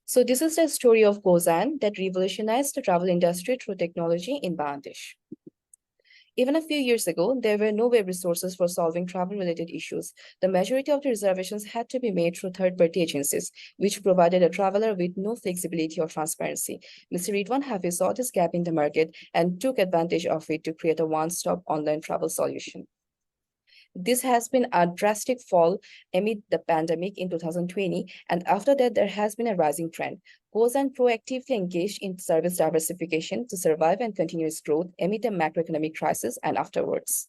So this is the story of GoZayaan that revolutionized the travel industry through technology in Bangladesh. Even a few years ago, there were no web resources for solving travel-related issues. The majority of the reservations had to be made through third-party agencies, which provided a traveler with no flexibility or transparency. Mr. Ridwan Hafiz saw this gap in the market and took advantage of it to create a one-stop online travel solution. This has been a drastic fall amid the pandemic in 2020, and after that, there has been a rising trend. GoZayaan proactively engaged in service diversification to survive and continue its growth amid the macroeconomic crisis and afterwards.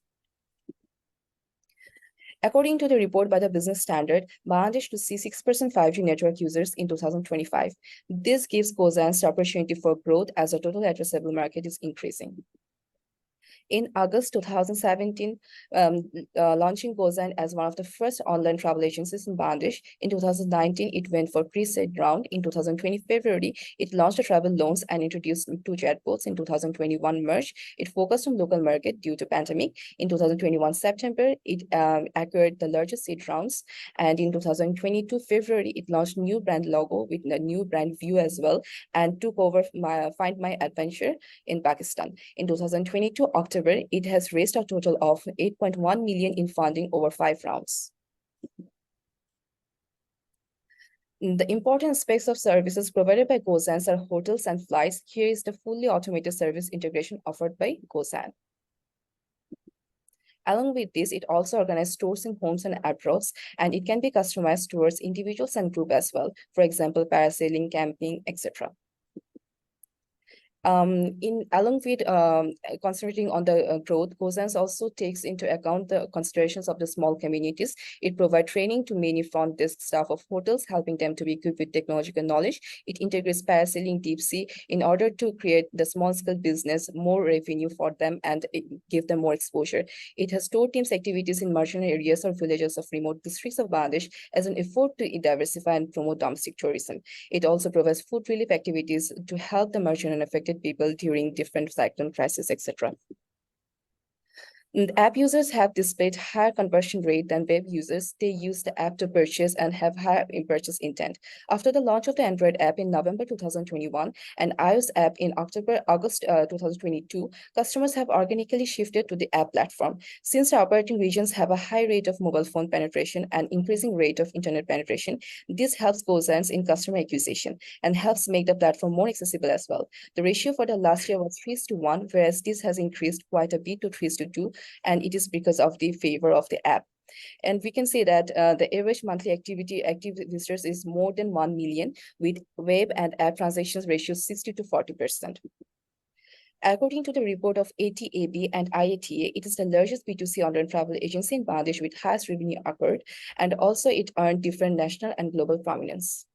According to the report by the Business Standard, Bangladesh to see 6% 5G network users in 2025. This gives GoZayaan the opportunity for growth as the total addressable market is increasing. In August 2017, launching GoZayaan as one of the first online travel agencies in Bangladesh. In 2019, it went for pre-seed round. In 2020 February, it launched a travel loans and introduced 2 chatbots. In 2021 March, it focused on local market due to pandemic. In 2021 September, it acquired the largest seed rounds. And in 2022 February, it launched new brand logo with a new brand view as well, and took over Find My Adventure in Pakistan. In 2022 October, it has raised a total of 8.1 million in funding over 5 rounds. The important aspects of services provided by GoZayaan are hotels and flights. Here is the fully automated service integration offered by GoZayaan. Along with this, it also organizes tours in homes and abroads, and it can be customized towards individuals and group as well. For example, parasailing, camping, etc. Along with concentrating on the growth, GoZayaan also takes into account the considerations of the small communities. It provides training to many front desk staff of hotels, helping them to be equipped with technological knowledge. It integrates parasailing deep sea in order to create the small scale business, more revenue for them, and give them more exposure. It has tour teams activities in marginal areas or villages of remote districts of Bangladesh as an effort to diversify and promote domestic tourism. It also provides food relief activities to help the marginal and affected people during different cyclone crises, etc. App users have displayed higher conversion rate than web users. They use the app to purchase and have higher purchase intent. After the launch of the Android app in November 2021 and iOS app in August 2022, customers have organically shifted to the app platform. Since the operating regions have a high rate of mobile phone penetration and increasing rate of internet penetration, this helps GoZayaan in customer acquisition and helps make the platform more accessible as well. The ratio for the last year was 3:1, whereas this has increased quite a bit to 3:2. And it is because of the favor of the app. And we can say that the average monthly active visitors is more than 1 million, with web and app transactions ratio 60 to 40%. According to the report of ATAB and IATA, it is the largest B2C online travel agency in Bangladesh with highest revenue occurred, and also it earned different national and global prominence.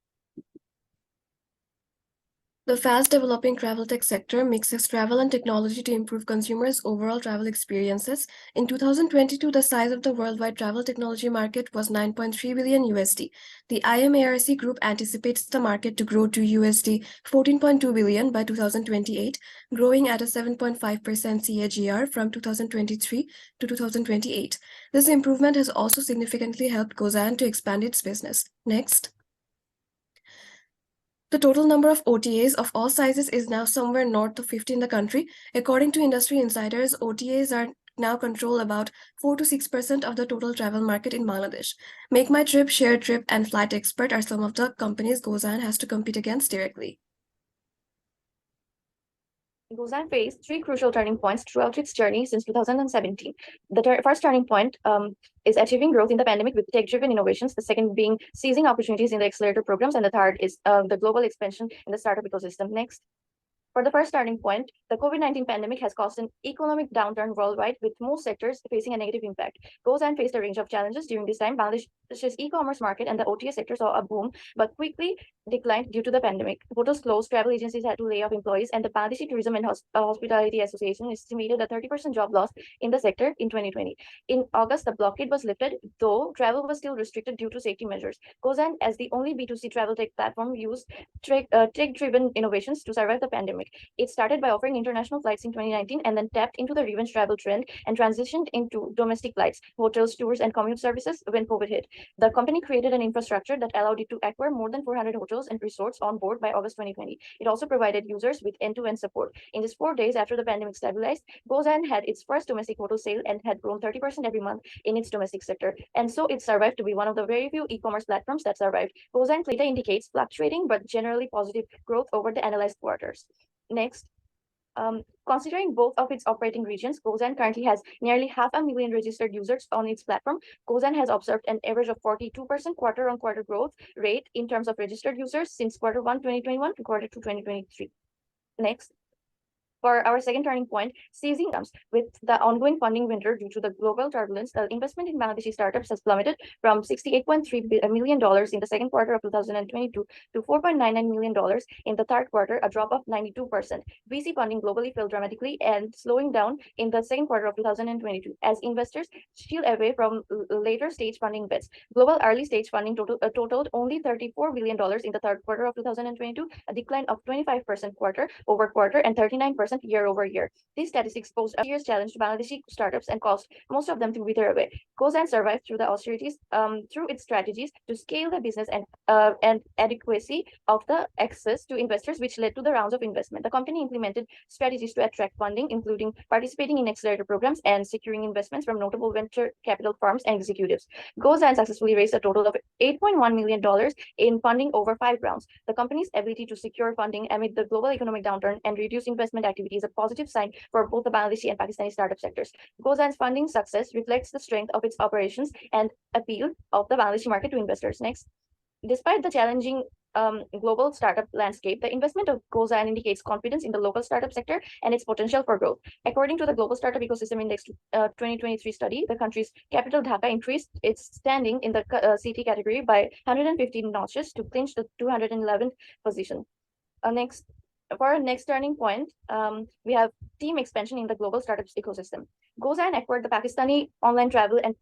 The fast-developing travel tech sector mixes travel and technology to improve consumers' overall travel experiences. In 2022, the size of the worldwide travel technology market was $9.3 billion USD. The IMARC group anticipates the market to grow to USD 14.2 billion by 2028, growing at a 7.5% CAGR from 2023 to 2028. This improvement has also significantly helped GoZayaan to expand its business. Next. The total number of OTAs of all sizes is now somewhere north of 50 in the country. According to industry insiders, OTAs are now control about 4 to 6% of the total travel market in Bangladesh. Make My Trip, Share Trip, and Flight Expert are some of the companies GoZayaan has to compete against directly. GoZayaan faced 3 crucial turning points throughout its journey since 2017. The first turning point is achieving growth in the pandemic with tech-driven innovations. The second being seizing opportunities in the accelerator programs, and the third is the global expansion in the startup ecosystem. Next. For the first starting point, the COVID-19 pandemic has caused an economic downturn worldwide, with most sectors facing a negative impact. GoZayaan faced a range of challenges during this time. Bangladesh's e-commerce market and the OTA sector saw a boom, but quickly declined due to the pandemic. Hotels closed, travel agencies had to lay off employees, and the Bangladeshi Tourism and Hospitality Association estimated a 30% job loss in the sector in 2020. In August, the blockade was lifted, though travel was still restricted due to safety measures. GoZayaan, as the only B2C travel tech platform, used tech-driven innovations to survive the pandemic. pandemic. It started by offering international flights in 2019 and then tapped into the revenge travel trend and transitioned into domestic flights, hotels, tours, and commute services when COVID hit. The company created an infrastructure that allowed it to acquire more than 400 hotels and resorts on board by August 2020. It also provided users with end-to-end support. In just 4 days after the pandemic stabilized, GoZayaan had its first domestic hotel sale and had grown 30% every month in its domestic sector. And so it survived to be one of the very few e-commerce platforms that survived. GoZayaan data indicates fluctuating but generally positive growth over the analyzed quarters. Next. Considering both of its operating regions, GoZayaan currently has nearly 500,000 registered users on its platform. GoZayaan has observed an average of 42% quarter-on-quarter growth rate in terms of registered users since Q1 2021 to Q2 2023. Next. For our second turning point, seizing comes with the ongoing funding winter due to the global turbulence. The investment in Bangladeshi startups has plummeted from $68.3 million in the second quarter of 2022 to $4.99 million in the third quarter, a drop of 92%. VC funding globally fell dramatically and slowing down in the second quarter of 2022 as investors shield away from later stage funding bets. Global early stage funding totaled only $34 billion in the third quarter of 2022, a decline of 25% quarter-over-quarter and 39% year-over-year. These statistics pose a serious challenge to Bangladeshi startups and caused most of them to wither away. GoZayaan survived through the austerities, through its strategies to scale the business and adequacy of the access to investors, which led to the rounds of investment. The company implemented strategies to attract funding, including participating in accelerator programs and securing investments from notable venture capital firms and executives. GoZayaan successfully raised a total of $8.1 million in funding over 5 rounds. The company's ability to secure funding amid the global economic downturn and reduce investment activity is a positive sign for both the Bangladeshi and Pakistani startup sectors. GoZayaan's funding success reflects the strength of its operations and appeal of the Bangladeshi market to investors. Next. Despite the challenging global startup landscape, the investment of GoZayaan indicates confidence in the local startup sector and its potential for growth. According to the Global Startup Ecosystem Index 2023 study, the country's capital Dhaka increased its standing in the CT category by 115 notches to clinch the 211th position. Next. For our next turning point, we have team expansion in the global startups ecosystem. GoZayaan acquired the Pakistani online travel and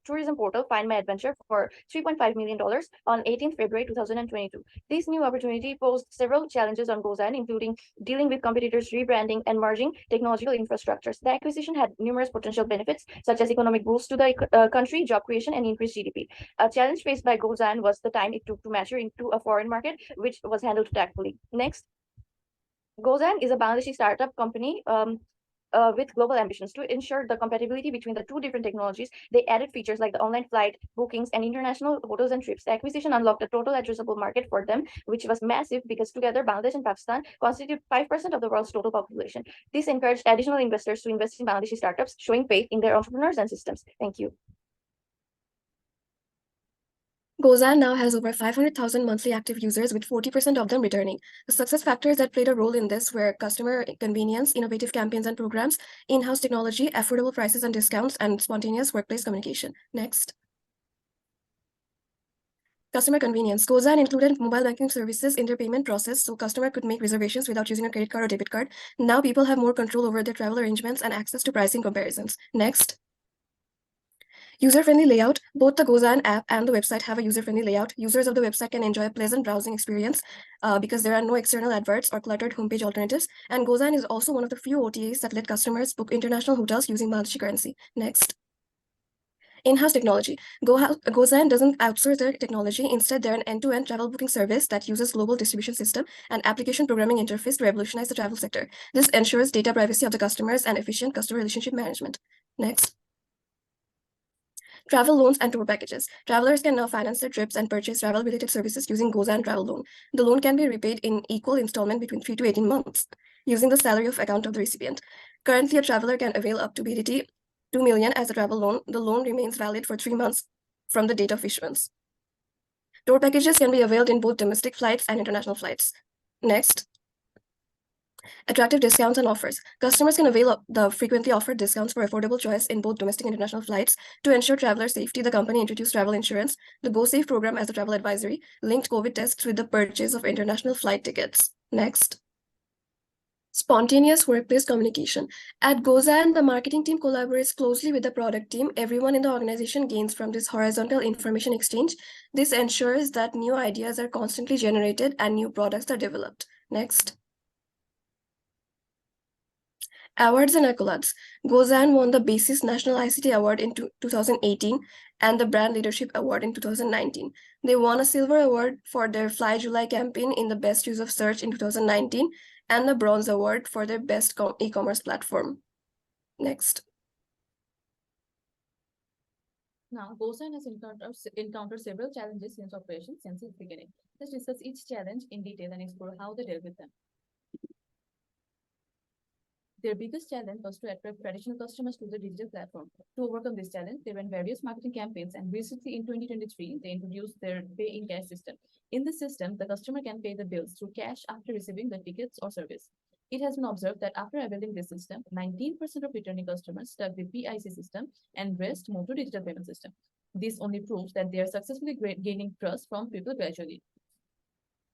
tourism portal Find My Adventure for $3.5 million on 18th February 2022. This new opportunity posed several challenges on GoZayaan, including dealing with competitors, rebranding, and merging technological infrastructures. The acquisition had numerous potential benefits, such as economic boost to the country, job creation, and increased GDP. A challenge faced by GoZayaan was the time it took to mature into a foreign market, which was handled tactfully. Next. GoZayaan is a Bangladeshi startup company with global ambitions. To ensure the compatibility between the two different technologies, they added features like the online flight bookings and international hotels and trips. The acquisition unlocked a total addressable market for them, which was massive because together Bangladesh and Pakistan constitute 5% of the world's total population. This encouraged additional investors to invest in Bangladeshi startups, showing faith in their entrepreneurs and systems. Thank you. GoZayaan now has over 500,000 monthly active users, with 40% of them returning. The success factors that played a role in this were customer convenience, innovative campaigns and programs, in-house technology, affordable prices and discounts, and spontaneous workplace communication. Next. Customer convenience. GoZayaan included mobile banking services in their payment process, so customer could make reservations without using a credit card or debit card. Now people have more control over their travel arrangements and access to pricing comparisons. Next. User-friendly layout. Both the GoZayaan app and the website have a user-friendly layout. Users of the website can enjoy a pleasant browsing experience because there are no external adverts or cluttered homepage alternatives. And GoZayaan is also one of the few OTAs that let customers book international hotels using Bangladeshi currency. Next. In-house technology. GoZayaan doesn't outsource their technology. Instead, they're an end-to-end travel booking service that uses global distribution system and application programming interface to revolutionize the travel sector. This ensures data privacy of the customers and efficient customer relationship management. Next. Travel loans and tour packages. Travelers can now finance their trips and purchase travel-related services using GoZayaan Travel Loan. The loan can be repaid in equal installment between 3 to 18 months, using the salary of account of the recipient. Currently, a traveler can avail up to BDT 2 million as a travel loan. The loan remains valid for 3 months from the date of issuance. Tour packages can be availed in both domestic flights and international flights. Next. Attractive discounts and offers. Customers can avail of the frequently offered discounts for affordable choice in both domestic and international flights. To ensure traveler safety, the company introduced travel insurance, the GoSafe program as a travel advisory, linked COVID tests with the purchase of international flight tickets. Next. Spontaneous workplace communication. At GoZayaan, the marketing team collaborates closely with the product team. Everyone in the organization gains from this horizontal information exchange. This ensures that new ideas are constantly generated and new products are developed. Next. Awards and accolades. GoZayaan won the BASIS National ICT Award in 2018 and the Brand Leadership Award in 2019. They won a Silver Award for their Fly July campaign in the Best Use of Search in 2019 and the Bronze Award for their Best e-commerce platform. Next. Now, GoZayaan has encountered several challenges since operations since its beginning. Let's discuss each challenge in detail and explore how they dealt with them. Their biggest challenge was to attract traditional customers to the digital platform. To overcome this challenge, they ran various marketing campaigns, and recently in 2023, they introduced their pay in cash system. In this system, the customer can pay the bills through cash after receiving the tickets or service. It has been observed that after availing this system, 19% of returning customers stuck with PIC system and rest moved to digital payment system. This only proves that they are successfully gaining trust from people gradually.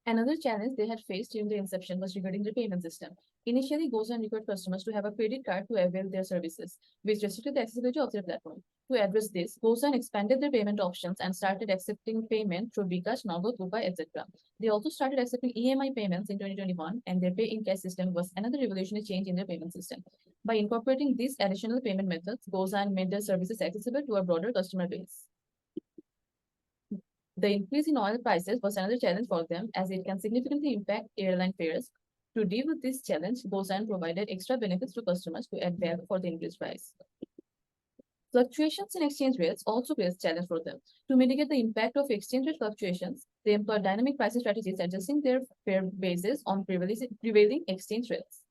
Another challenge they had faced during the inception was regarding the payment system. Initially, GoZayaan required customers to have a credit card to avail their services, which restricted the accessibility of their platform. To address this, GoZayaan expanded their payment options and started accepting payment through bKash, Nagad, Rupay, etc. They also started accepting EMI payments in 2021, and their pay in cash system was another revolutionary change in their payment system. By incorporating these additional payment methods, GoZayaan made their services accessible to a broader customer base. The increase in oil prices was another challenge for them, as it can significantly impact airline fares. To deal with this challenge, GoZayaan provided extra benefits to customers to add value for the increased price. Fluctuations in exchange rates also create a challenge for them. To mitigate the impact of exchange rate fluctuations, they employ dynamic pricing strategies, adjusting their fare basis on prevailing exchange rates.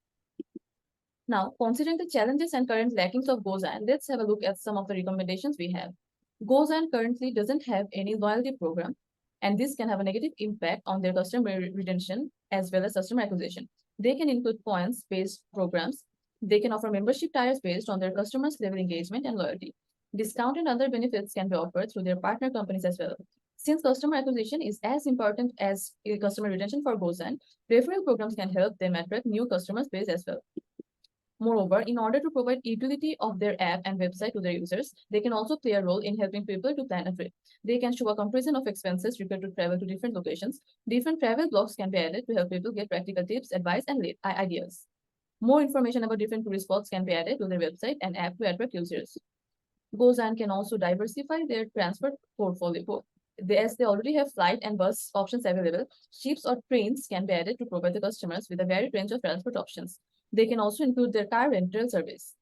Now, considering the challenges and current lackings of GoZayaan, let's have a look at some of the recommendations we have. GoZayaan currently doesn't have any loyalty program, and this can have a negative impact on their customer retention as well as customer acquisition. They can include points-based programs. They can offer membership tiers based on their customers' level engagement and loyalty. Discount and other benefits can be offered through their partner companies as well. Since customer acquisition is as important as customer retention for GoZayaan, referral programs can help them attract new customers base as well. Moreover, in order to provide utility of their app and website to their users, they can also play a role in helping people to plan a trip. They can show a comparison of expenses required to travel to different locations. Different travel blogs can be added to help people get practical tips, advice, and ideas. More information about different tourist spots can be added to their website and app to attract users. GoZayaan can also diversify their transport portfolio. As they already have flight and bus options available, ships or trains can be added to provide the customers with a varied range of transport options. They can also include their car rental service.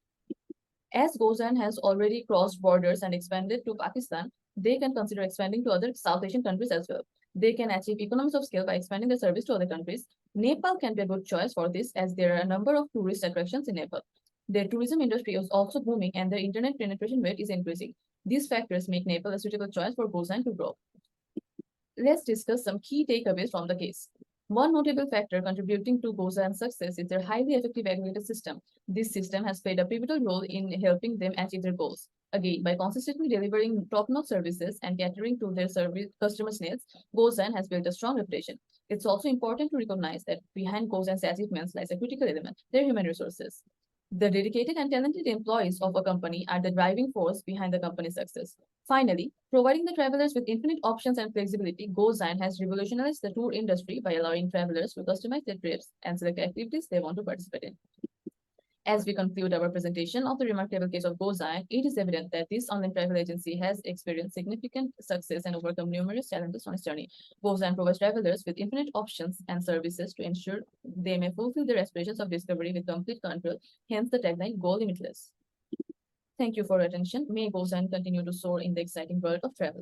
As GoZayaan has already crossed borders and expanded to Pakistan, they can consider expanding to other South Asian countries as well. They can achieve economies of scale by expanding their service to other countries. Nepal can be a good choice for this, as there are a number of tourist attractions in Nepal. Their tourism industry is also booming and their internet penetration rate is increasing. These factors make Nepal a suitable choice for GoZayaan to grow. Let's discuss some key takeaways from the case. One notable factor contributing to GoZayaan's success is their highly effective aggregator system. This system has played a pivotal role in helping them achieve their goals. Again, by consistently delivering top-notch services and catering to their customers' needs, GoZayaan has built a strong reputation. It's also important to recognize that behind GoZayaan's achievements lies a critical element, their human resources. The dedicated and talented employees of a company are the driving force behind the company's success. Finally, providing the travelers with infinite options and flexibility, GoZayaan has revolutionized the tour industry by allowing travelers to customize their trips and select activities they want to participate in. As we conclude our presentation of the remarkable case of GoZayaan, it is evident that this online travel agency has experienced significant success and overcome numerous challenges on its journey. GoZayaan provides travelers with infinite options and services to ensure they may fulfill their aspirations of discovery with complete control, hence the tagline, Go Limitless. Thank you for your attention. May GoZayaan continue to soar in the exciting world of travel.